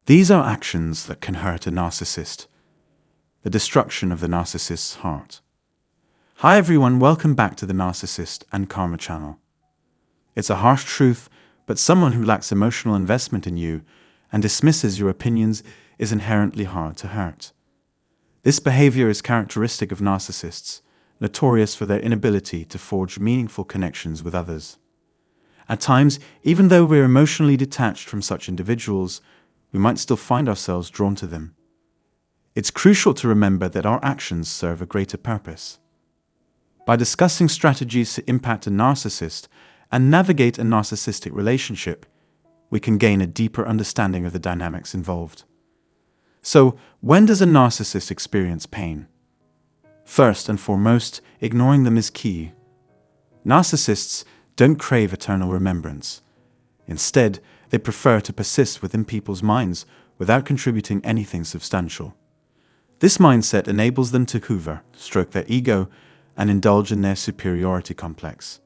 These are actions that can hurt a narcissist, the destruction of the narcissist's heart. Hi everyone, welcome back to the Narcissist and Karma channel. It's a harsh truth, but someone who lacks emotional investment in you and dismisses your opinions is inherently hard to hurt. This behavior is characteristic of narcissists, notorious for their inability to forge meaningful connections with others. At times, even though we're emotionally detached from such individuals, we might still find ourselves drawn to them. It's crucial to remember that our actions serve a greater purpose. By discussing strategies to impact a narcissist and navigate a narcissistic relationship, we can gain a deeper understanding of the dynamics involved. So, when does a narcissist experience pain? First and foremost, ignoring them is key. Narcissists don't crave eternal remembrance. Instead, they prefer to persist within people's minds without contributing anything substantial. This mindset enables them to hoover, stroke their ego, and indulge in their superiority complex.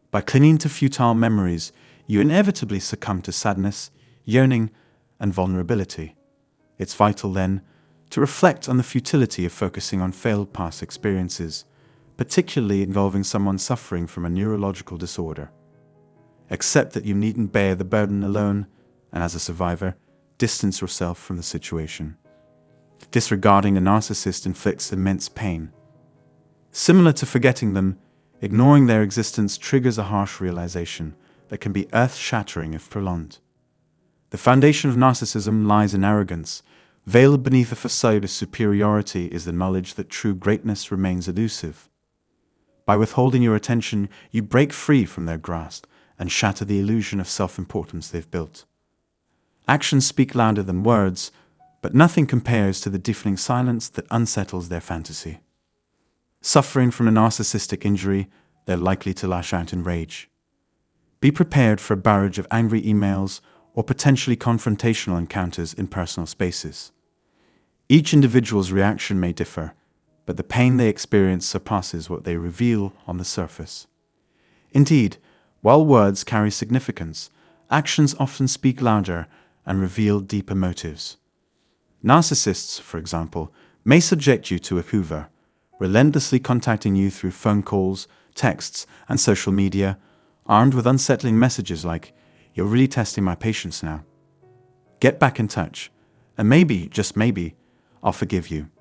By clinging to futile memories, you inevitably succumb to sadness, yearning, and vulnerability. It's vital, then, to reflect on the futility of focusing on failed past experiences, particularly involving someone suffering from a neurological disorder. Accept that you needn't bear the burden alone, and as a survivor, distance yourself from the situation. Disregarding a narcissist inflicts immense pain. Similar to forgetting them, ignoring their existence triggers a harsh realization that can be earth-shattering if prolonged. The foundation of narcissism lies in arrogance. Veiled beneath a facade of superiority is the knowledge that true greatness remains elusive. By withholding your attention, you break free from their grasp and shatter the illusion of self-importance they've built. Actions speak louder than words, but nothing compares to the deafening silence that unsettles their fantasy. Suffering from a narcissistic injury, they're likely to lash out in rage. Be prepared for a barrage of angry emails or potentially confrontational encounters in personal spaces. Each individual's reaction may differ, but the pain they experience surpasses what they reveal on the surface. Indeed, while words carry significance, actions often speak louder and reveal deeper motives. Narcissists, for example, may subject you to a hoover, relentlessly contacting you through phone calls, texts, and social media, armed with unsettling messages like, "You're really testing my patience now. Get back in touch, and maybe, just maybe, I'll forgive you."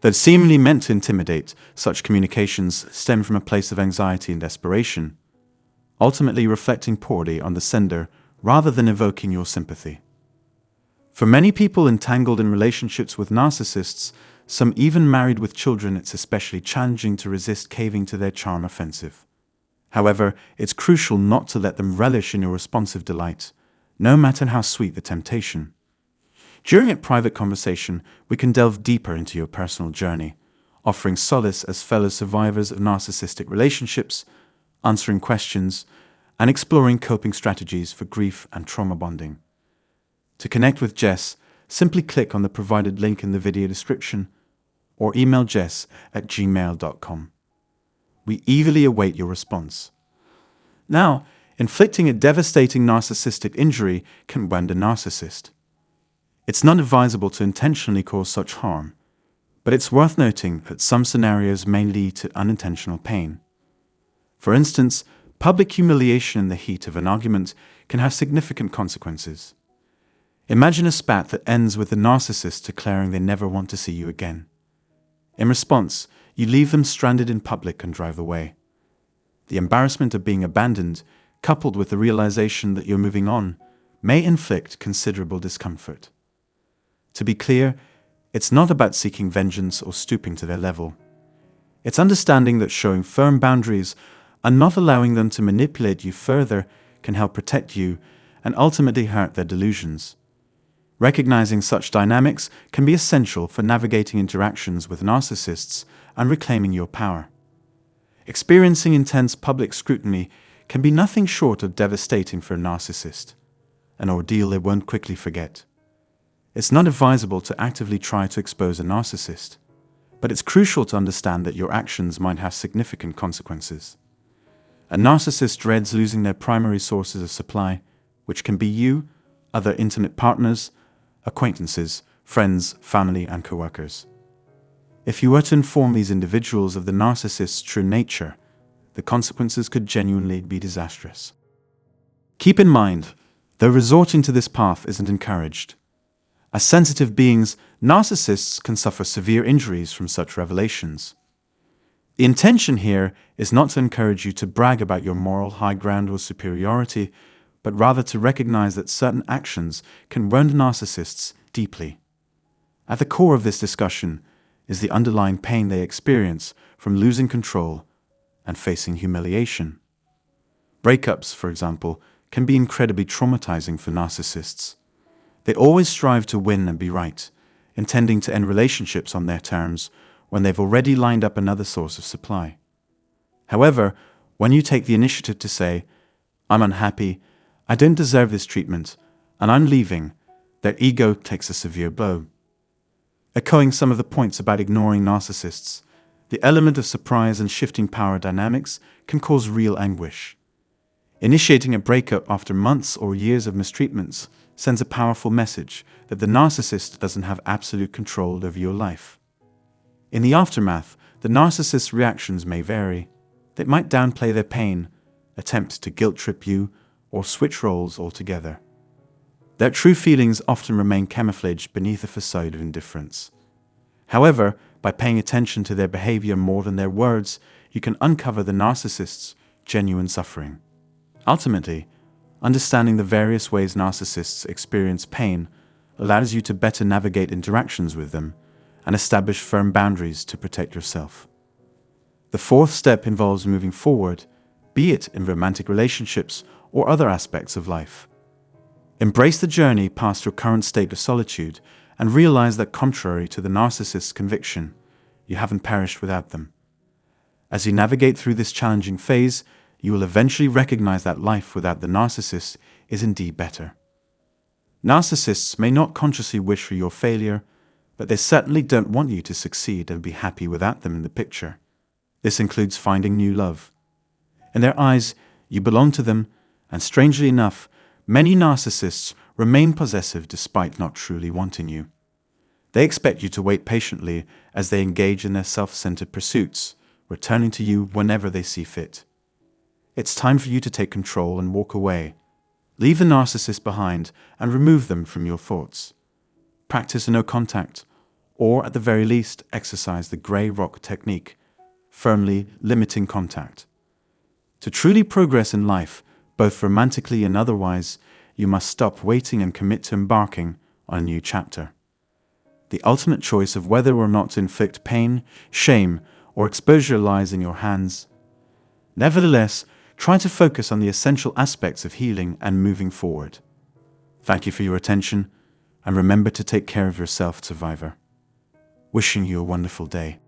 Though seemingly meant to intimidate, such communications stem from a place of anxiety and desperation, ultimately reflecting poorly on the sender rather than evoking your sympathy. For many people entangled in relationships with narcissists, some even married with children, it's especially challenging to resist caving to their charm offensive. However, it's crucial not to let them relish in your responsive delight, no matter how sweet the temptation. During a private conversation, we can delve deeper into your personal journey, offering solace as fellow survivors of narcissistic relationships, answering questions, and exploring coping strategies for grief and trauma bonding. To connect with Jess, simply click on the provided link in the video description or email jess@gmail.com. We eagerly await your response. Now, inflicting a devastating narcissistic injury can wound a narcissist. It's not advisable to intentionally cause such harm, but it's worth noting that some scenarios may lead to unintentional pain. For instance, public humiliation in the heat of an argument can have significant consequences. Imagine a spat that ends with the narcissist declaring they never want to see you again. In response, you leave them stranded in public and drive away. The embarrassment of being abandoned, coupled with the realization that you're moving on, may inflict considerable discomfort. To be clear, it's not about seeking vengeance or stooping to their level. It's understanding that showing firm boundaries and not allowing them to manipulate you further can help protect you and ultimately hurt their delusions. Recognizing such dynamics can be essential for navigating interactions with narcissists and reclaiming your power. Experiencing intense public scrutiny can be nothing short of devastating for a narcissist, an ordeal they won't quickly forget. It's not advisable to actively try to expose a narcissist, but it's crucial to understand that your actions might have significant consequences. A narcissist dreads losing their primary sources of supply, which can be you, other intimate partners, acquaintances, friends, family, and coworkers. If you were to inform these individuals of the narcissist's true nature, the consequences could genuinely be disastrous. Keep in mind, though resorting to this path isn't encouraged. As sensitive beings, narcissists can suffer severe injuries from such revelations. The intention here is not to encourage you to brag about your moral high ground or superiority, but rather to recognize that certain actions can wound narcissists deeply. At the core of this discussion is the underlying pain they experience from losing control and facing humiliation. Breakups, for example, can be incredibly traumatizing for narcissists. They always strive to win and be right, intending to end relationships on their terms when they've already lined up another source of supply. However, when you take the initiative to say, "I'm unhappy, I don't deserve this treatment, and I'm leaving," their ego takes a severe blow. Echoing some of the points about ignoring narcissists, the element of surprise and shifting power dynamics can cause real anguish. Initiating a breakup after months or years of mistreatments sends a powerful message that the narcissist doesn't have absolute control over your life. In the aftermath, the narcissist's reactions may vary. They might downplay their pain, attempt to guilt-trip you, or switch roles altogether. Their true feelings often remain camouflaged beneath a facade of indifference. However, by paying attention to their behavior more than their words, you can uncover the narcissist's genuine suffering. Ultimately, understanding the various ways narcissists experience pain allows you to better navigate interactions with them and establish firm boundaries to protect yourself. The fourth step involves moving forward, be it in romantic relationships or other aspects of life. Embrace the journey past your current state of solitude and realize that, contrary to the narcissist's conviction, you haven't perished without them. As you navigate through this challenging phase, you will eventually recognize that life without the narcissist is indeed better. Narcissists may not consciously wish for your failure, but they certainly don't want you to succeed and be happy without them in the picture. This includes finding new love. In their eyes, you belong to them, and strangely enough, many narcissists remain possessive despite not truly wanting you. They expect you to wait patiently as they engage in their self-centered pursuits, returning to you whenever they see fit. It's time for you to take control and walk away. Leave the narcissist behind and remove them from your thoughts. Practice no contact, or at the very least, exercise the grey rock technique, firmly limiting contact. To truly progress in life, both romantically and otherwise, you must stop waiting and commit to embarking on a new chapter. The ultimate choice of whether or not to inflict pain, shame, or exposure lies in your hands. Nevertheless, try to focus on the essential aspects of healing and moving forward. Thank you for your attention, and remember to take care of yourself, survivor. Wishing you a wonderful day.